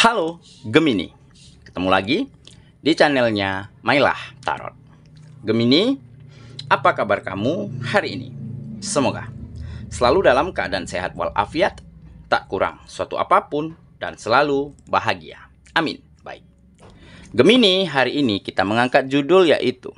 Halo Gemini, ketemu lagi di channelnya Mailah Tarot. Gemini, apa kabar kamu hari ini? Semoga selalu dalam keadaan sehat walafiat, tak kurang suatu apapun, dan selalu bahagia. Amin. Baik, Gemini, hari ini kita mengangkat judul yaitu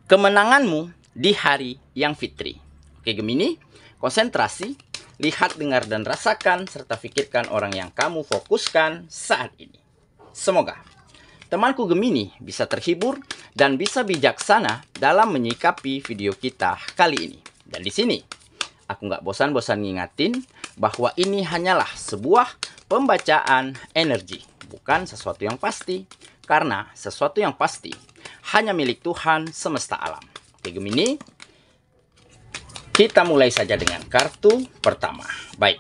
kemenanganmu di hari yang fitri. Oke Gemini, konsentrasi, lihat, dengar, dan rasakan, serta pikirkan orang yang kamu fokuskan saat ini. Semoga temanku Gemini bisa terhibur dan bisa bijaksana dalam menyikapi video kita kali ini. Dan di sini, aku nggak bosan-bosan ngingatin bahwa ini hanyalah sebuah pembacaan energi, bukan sesuatu yang pasti. Karena sesuatu yang pasti hanya milik Tuhan semesta alam. Oke Gemini, kita mulai saja dengan kartu pertama. Baik.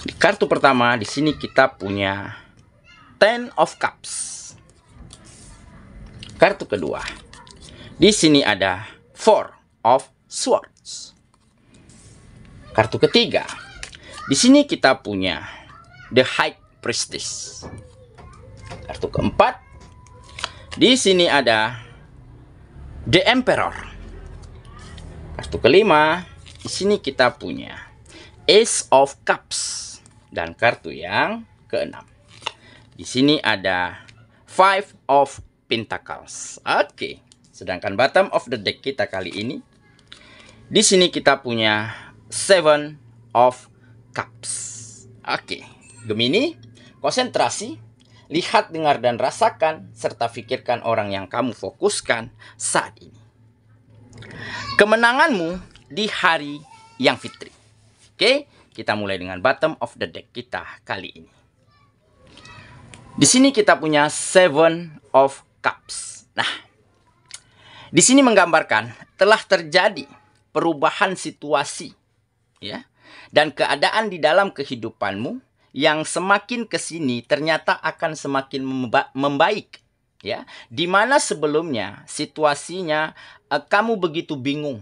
Di kartu pertama di sini kita punya Ten of Cups. Kartu kedua. Di sini ada Four of Swords. Kartu ketiga. Di sini kita punya The High Priestess. Kartu keempat. Di sini ada The Emperor. Kartu kelima, di sini kita punya Ace of Cups. Dan kartu yang keenam, di sini ada Five of Pentacles. Oke, sedangkan bottom of the deck kita kali ini, di sini kita punya Seven of Cups. Oke, Gemini, konsentrasi, lihat, dengar, dan rasakan, serta pikirkan orang yang kamu fokuskan saat ini. Kemenanganmu di hari yang fitri. Oke, kita mulai dengan bottom of the deck kita kali ini. Di sini kita punya Seven of Cups. Nah, di sini menggambarkan telah terjadi perubahan situasi, ya, dan keadaan di dalam kehidupanmu yang semakin kesini ternyata akan semakin membaik, ya. Dimana sebelumnya situasinya kamu begitu bingung,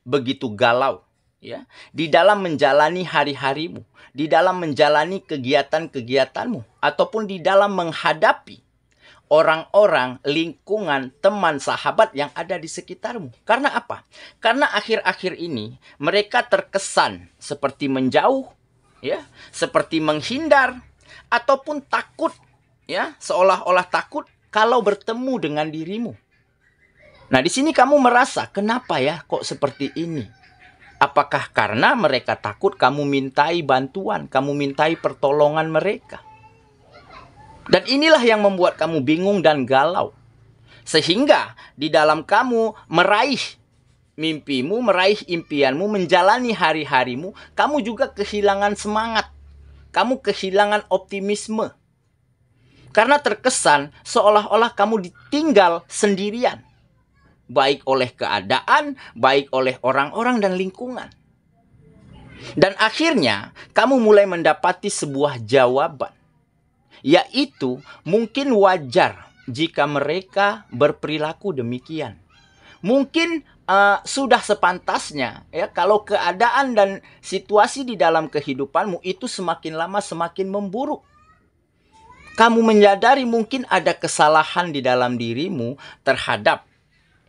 begitu galau, ya, di dalam menjalani hari-harimu, di dalam menjalani kegiatan-kegiatanmu, ataupun di dalam menghadapi orang-orang, lingkungan, teman, sahabat yang ada di sekitarmu. Karena apa? Karena akhir-akhir ini mereka terkesan seperti menjauh, ya, seperti menghindar ataupun takut, ya, seolah-olah takut kalau bertemu dengan dirimu. Nah, di sini kamu merasa, kenapa ya kok seperti ini? Apakah karena mereka takut kamu mintai bantuan, kamu mintai pertolongan mereka? Dan inilah yang membuat kamu bingung dan galau. Sehingga di dalam kamu meraih mimpimu, meraih impianmu, menjalani hari-harimu, kamu juga kehilangan semangat. Kamu kehilangan optimisme. Karena terkesan seolah-olah kamu ditinggal sendirian. Baik oleh keadaan, baik oleh orang-orang dan lingkungan. Dan akhirnya kamu mulai mendapati sebuah jawaban. Yaitu mungkin wajar jika mereka berperilaku demikian. Mungkin sudah sepantasnya, ya, kalau keadaan dan situasi di dalam kehidupanmu itu semakin lama semakin memburuk. Kamu menyadari mungkin ada kesalahan di dalam dirimu terhadap,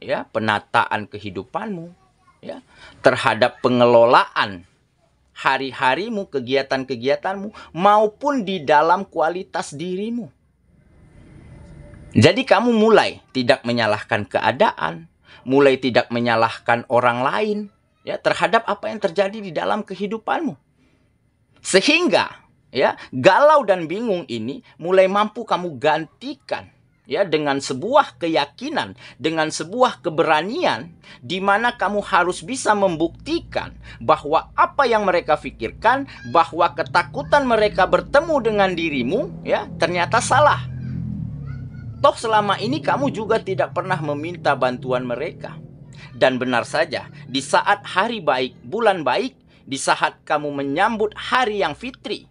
ya, penataan kehidupanmu, ya, terhadap pengelolaan hari-harimu, kegiatan-kegiatanmu, maupun di dalam kualitas dirimu. Jadi kamu mulai tidak menyalahkan keadaan, mulai tidak menyalahkan orang lain, ya, terhadap apa yang terjadi di dalam kehidupanmu. Sehingga, ya, galau dan bingung ini mulai mampu kamu gantikan, ya, dengan sebuah keyakinan, dengan sebuah keberanian, di mana kamu harus bisa membuktikan bahwa apa yang mereka pikirkan, bahwa ketakutan mereka bertemu dengan dirimu, ya, ternyata salah. Toh selama ini kamu juga tidak pernah meminta bantuan mereka. Dan benar saja, di saat hari baik, bulan baik, di saat kamu menyambut hari yang fitri,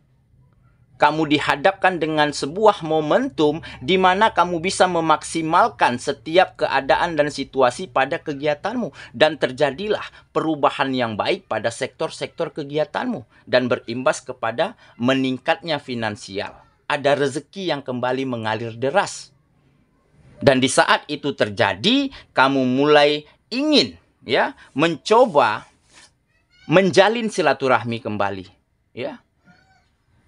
kamu dihadapkan dengan sebuah momentum di mana kamu bisa memaksimalkan setiap keadaan dan situasi pada kegiatanmu. Dan terjadilah perubahan yang baik pada sektor-sektor kegiatanmu. Dan berimbas kepada meningkatnya finansial. Ada rezeki yang kembali mengalir deras. Dan di saat itu terjadi, kamu mulai ingin ya mencoba menjalin silaturahmi kembali. Ya.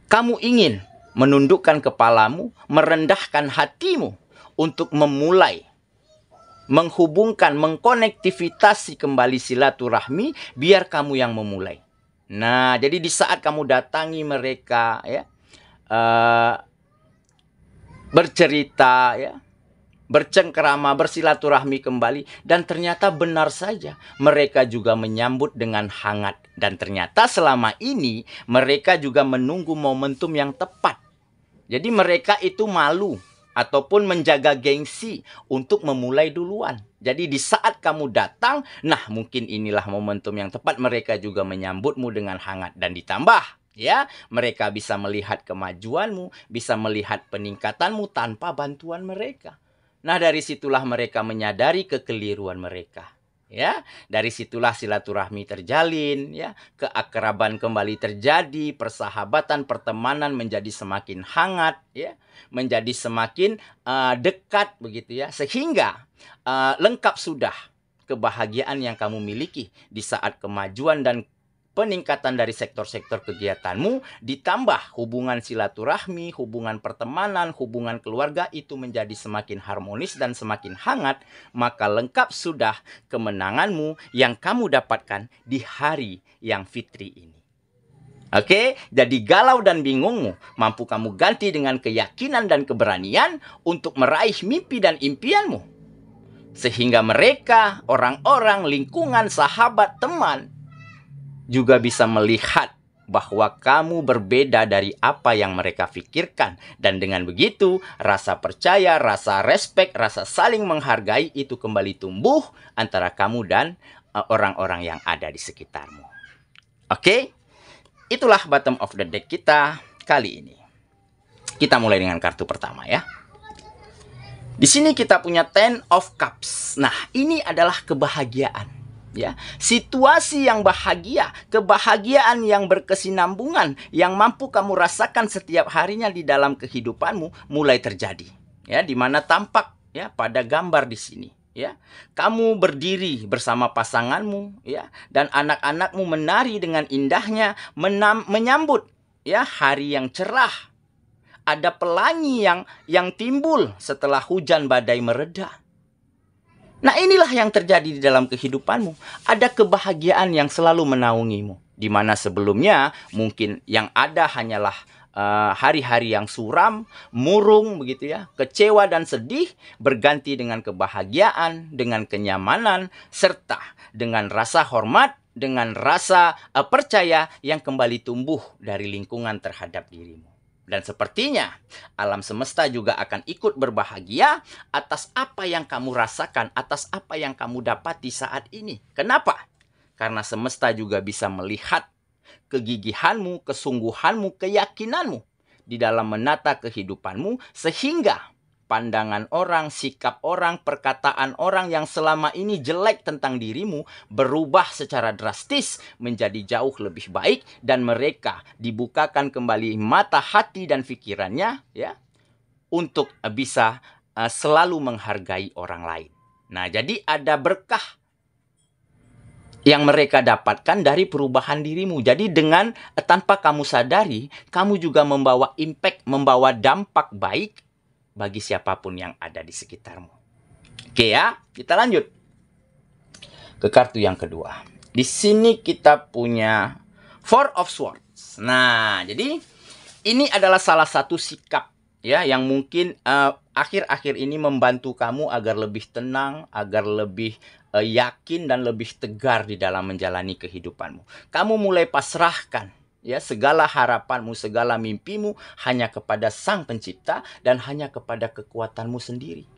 Kamu ingin menundukkan kepalamu, merendahkan hatimu untuk memulai, menghubungkan, mengkonektivitasi kembali silaturahmi, biar kamu yang memulai. Nah, jadi di saat kamu datangi mereka, ya, bercerita, ya, bercengkerama, bersilaturahmi kembali, dan ternyata benar saja mereka juga menyambut dengan hangat. Dan ternyata selama ini mereka juga menunggu momentum yang tepat. Jadi mereka itu malu ataupun menjaga gengsi untuk memulai duluan. Jadi di saat kamu datang, nah mungkin inilah momentum yang tepat, mereka juga menyambutmu dengan hangat. Dan ditambah, ya, mereka bisa melihat kemajuanmu, bisa melihat peningkatanmu tanpa bantuan mereka. Nah, dari situlah mereka menyadari kekeliruan mereka. Ya, dari situlah silaturahmi terjalin, ya, keakraban kembali terjadi, persahabatan, pertemanan menjadi semakin hangat, ya, menjadi semakin dekat begitu ya, sehingga lengkap sudah kebahagiaan yang kamu miliki di saat kemajuan dan peningkatan dari sektor-sektor kegiatanmu, ditambah hubungan silaturahmi, hubungan pertemanan, hubungan keluarga itu menjadi semakin harmonis dan semakin hangat, maka lengkap sudah kemenanganmu yang kamu dapatkan di hari yang fitri ini. Oke, jadi galau dan bingungmu mampu kamu ganti dengan keyakinan dan keberanian untuk meraih mimpi dan impianmu. Sehingga mereka, orang-orang, lingkungan, sahabat, teman, juga bisa melihat bahwa kamu berbeda dari apa yang mereka pikirkan. Dan dengan begitu, rasa percaya, rasa respek, rasa saling menghargai itu kembali tumbuh antara kamu dan orang-orang yang ada di sekitarmu. Oke, itulah bottom of the deck kita kali ini. Kita mulai dengan kartu pertama ya. Di sini kita punya Ten of Cups. Nah, ini adalah kebahagiaan. Ya, situasi yang bahagia, kebahagiaan yang berkesinambungan, yang mampu kamu rasakan setiap harinya di dalam kehidupanmu mulai terjadi. Ya, di mana tampak ya pada gambar di sini. Ya, kamu berdiri bersama pasanganmu, ya, dan anak-anakmu menari dengan indahnya, menyambut ya hari yang cerah. Ada pelangi yang timbul setelah hujan badai mereda. Nah, inilah yang terjadi di dalam kehidupanmu. Ada kebahagiaan yang selalu menaungimu. Di mana sebelumnya mungkin yang ada hanyalah hari-hari yang suram, murung begitu ya, kecewa dan sedih, berganti dengan kebahagiaan, dengan kenyamanan, serta dengan rasa hormat, dengan rasa percaya yang kembali tumbuh dari lingkungan terhadap dirimu. Dan sepertinya alam semesta juga akan ikut berbahagia atas apa yang kamu rasakan, atas apa yang kamu dapati saat ini. Kenapa? Karena semesta juga bisa melihat kegigihanmu, kesungguhanmu, keyakinanmu di dalam menata kehidupanmu, sehingga pandangan orang, sikap orang, perkataan orang yang selama ini jelek tentang dirimu berubah secara drastis menjadi jauh lebih baik, dan mereka dibukakan kembali mata hati dan pikirannya ya untuk bisa selalu menghargai orang lain. Nah, jadi ada berkah yang mereka dapatkan dari perubahan dirimu. Jadi dengan tanpa kamu sadari, kamu juga membawa impact, membawa dampak baik bagi siapapun yang ada di sekitarmu. Oke ya, kita lanjut ke kartu yang kedua. Di sini kita punya Four of Swords. Nah, jadi ini adalah salah satu sikap ya yang mungkin akhir-akhir ini membantu kamu agar lebih tenang, agar lebih yakin dan lebih tegar di dalam menjalani kehidupanmu. Kamu mulai pasrahkan ya segala harapanmu, segala mimpimu hanya kepada Sang Pencipta dan hanya kepada kekuatanmu sendiri.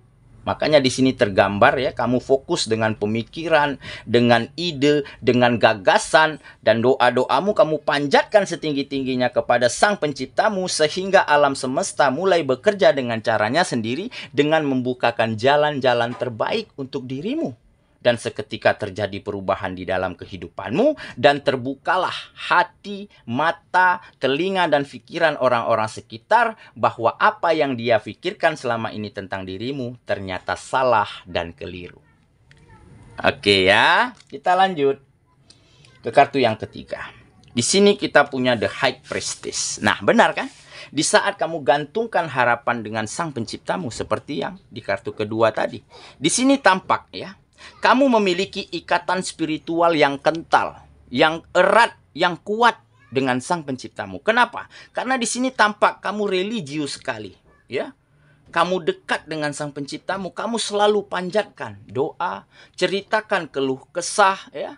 Makanya di sini tergambar ya, kamu fokus dengan pemikiran, dengan ide, dengan gagasan, dan doa-doamu kamu panjatkan setinggi-tingginya kepada Sang Penciptamu, sehingga alam semesta mulai bekerja dengan caranya sendiri, dengan membukakan jalan-jalan terbaik untuk dirimu. Dan seketika terjadi perubahan di dalam kehidupanmu, dan terbukalah hati, mata, telinga, dan pikiran orang-orang sekitar bahwa apa yang dia pikirkan selama ini tentang dirimu ternyata salah dan keliru. Oke ya, kita lanjut ke kartu yang ketiga. Di sini kita punya The High Priestess. Nah, benar kan? Di saat kamu gantungkan harapan dengan Sang Penciptamu seperti yang di kartu kedua tadi. Di sini tampak ya, kamu memiliki ikatan spiritual yang kental, yang erat, yang kuat dengan Sang Penciptamu. Kenapa? Karena di sini tampak kamu religius sekali, ya. Kamu dekat dengan Sang Penciptamu, kamu selalu panjatkan doa, ceritakan keluh kesah, ya.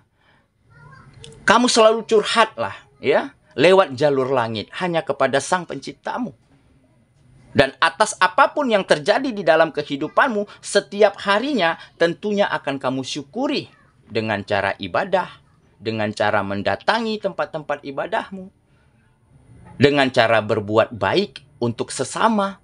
Kamu selalu curhat lah, ya, lewat jalur langit hanya kepada Sang Penciptamu. Dan atas apapun yang terjadi di dalam kehidupanmu, setiap harinya tentunya akan kamu syukuri dengan cara ibadah, dengan cara mendatangi tempat-tempat ibadahmu, dengan cara berbuat baik untuk sesama.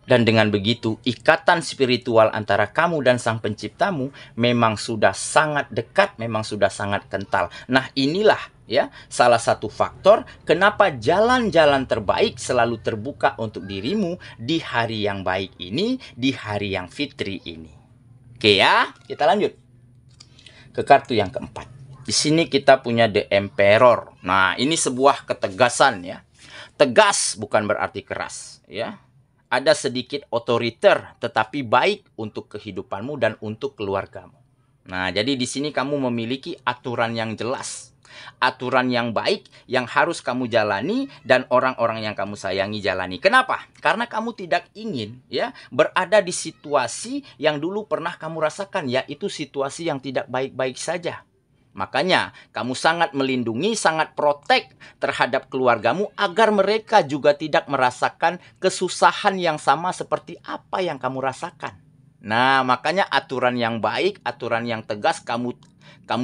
Dan dengan begitu, ikatan spiritual antara kamu dan Sang Penciptamu memang sudah sangat dekat, memang sudah sangat kental. Nah, inilah ya salah satu faktor kenapa jalan-jalan terbaik selalu terbuka untuk dirimu di hari yang baik ini, di hari yang fitri ini. Oke ya, kita lanjut ke kartu yang keempat. Di sini kita punya The Emperor. Nah, ini sebuah ketegasan ya. Tegas bukan berarti keras ya. Ada sedikit otoriter, tetapi baik untuk kehidupanmu dan untuk keluargamu. Nah, jadi di sini kamu memiliki aturan yang jelas. Aturan yang baik yang harus kamu jalani dan orang-orang yang kamu sayangi jalani. Kenapa? Karena kamu tidak ingin ya berada di situasi yang dulu pernah kamu rasakan, yaitu situasi yang tidak baik-baik saja. Makanya kamu sangat melindungi, sangat protek terhadap keluargamu agar mereka juga tidak merasakan kesusahan yang sama seperti apa yang kamu rasakan. Nah, makanya aturan yang baik, aturan yang tegas kamu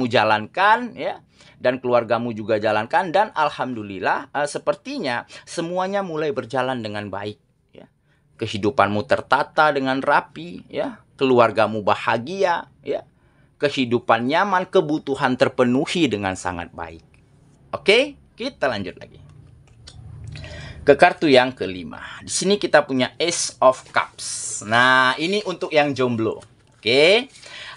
jalankan ya, dan keluargamu juga jalankan, dan alhamdulillah sepertinya semuanya mulai berjalan dengan baik ya. Kehidupanmu tertata dengan rapi ya, keluargamu bahagia ya. Kehidupan nyaman, kebutuhan terpenuhi dengan sangat baik. Oke, kita lanjut lagi ke kartu yang kelima. Di sini kita punya Ace of Cups. Nah, ini untuk yang jomblo. Oke,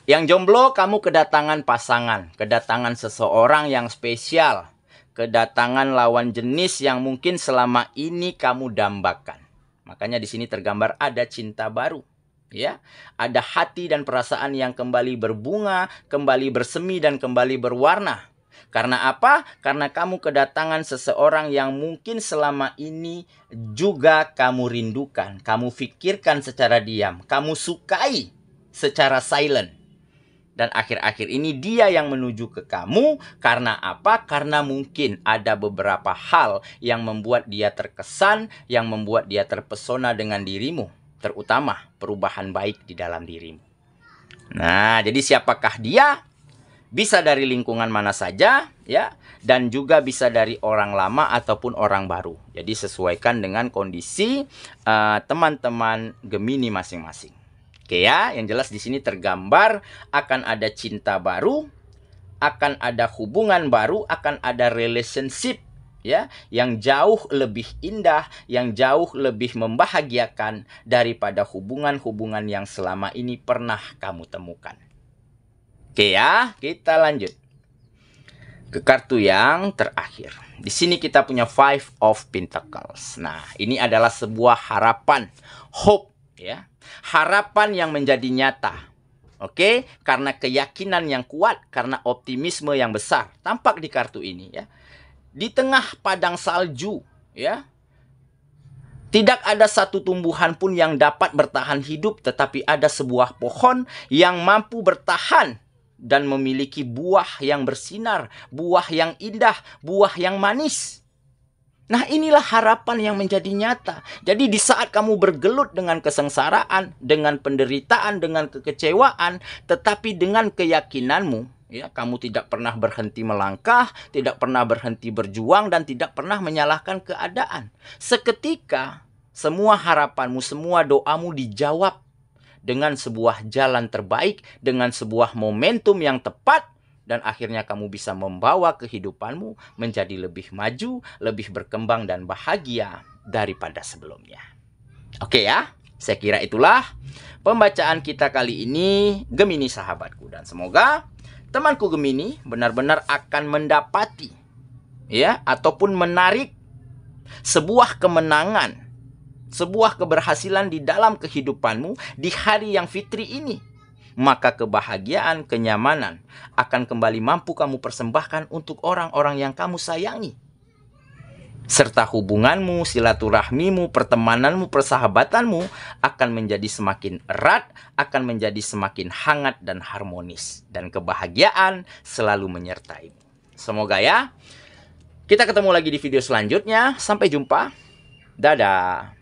yang jomblo kamu kedatangan pasangan, kedatangan seseorang yang spesial, kedatangan lawan jenis yang mungkin selama ini kamu dambakan. Makanya di sini tergambar ada cinta baru. Ya, ada hati dan perasaan yang kembali berbunga, kembali bersemi, dan kembali berwarna. Karena apa? Karena kamu kedatangan seseorang yang mungkin selama ini juga kamu rindukan, kamu pikirkan secara diam, kamu sukai secara silent. Dan akhir-akhir ini dia yang menuju ke kamu. Karena apa? Karena mungkin ada beberapa hal yang membuat dia terkesan, yang membuat dia terpesona dengan dirimu. Terutama perubahan baik di dalam dirimu. Nah, jadi siapakah dia? Bisa dari lingkungan mana saja ya, dan juga bisa dari orang lama ataupun orang baru. Jadi sesuaikan dengan kondisi teman-teman Gemini masing-masing. Oke ya, yang jelas di sini tergambar akan ada cinta baru, akan ada hubungan baru, akan ada relationship ya, yang jauh lebih indah, yang jauh lebih membahagiakan daripada hubungan-hubungan yang selama ini pernah kamu temukan. Oke ya, kita lanjut ke kartu yang terakhir. Di sini kita punya Five of Pentacles. Nah, ini adalah sebuah harapan, hope ya. Harapan yang menjadi nyata. Oke, karena keyakinan yang kuat, karena optimisme yang besar. Tampak di kartu ini ya. Di tengah padang salju, ya, tidak ada satu tumbuhan pun yang dapat bertahan hidup, tetapi ada sebuah pohon yang mampu bertahan dan memiliki buah yang bersinar, buah yang indah, buah yang manis. Nah, inilah harapan yang menjadi nyata. Jadi di saat kamu bergelut dengan kesengsaraan, dengan penderitaan, dengan kekecewaan, tetapi dengan keyakinanmu, ya, kamu tidak pernah berhenti melangkah, tidak pernah berhenti berjuang, dan tidak pernah menyalahkan keadaan. Seketika, semua harapanmu, semua doamu dijawab dengan sebuah jalan terbaik, dengan sebuah momentum yang tepat, dan akhirnya kamu bisa membawa kehidupanmu menjadi lebih maju, lebih berkembang dan bahagia daripada sebelumnya. Oke ya, saya kira itulah pembacaan kita kali ini, Gemini sahabatku. Dan semoga temanku Gemini benar-benar akan mendapati, ya, ataupun menarik sebuah kemenangan, sebuah keberhasilan di dalam kehidupanmu di hari yang fitri ini. Maka kebahagiaan, kenyamanan akan kembali mampu kamu persembahkan untuk orang-orang yang kamu sayangi. Serta hubunganmu, silaturahmimu, pertemananmu, persahabatanmu akan menjadi semakin erat, akan menjadi semakin hangat dan harmonis. Dan kebahagiaan selalu menyertaimu. Semoga ya. Kita ketemu lagi di video selanjutnya. Sampai jumpa. Dadah.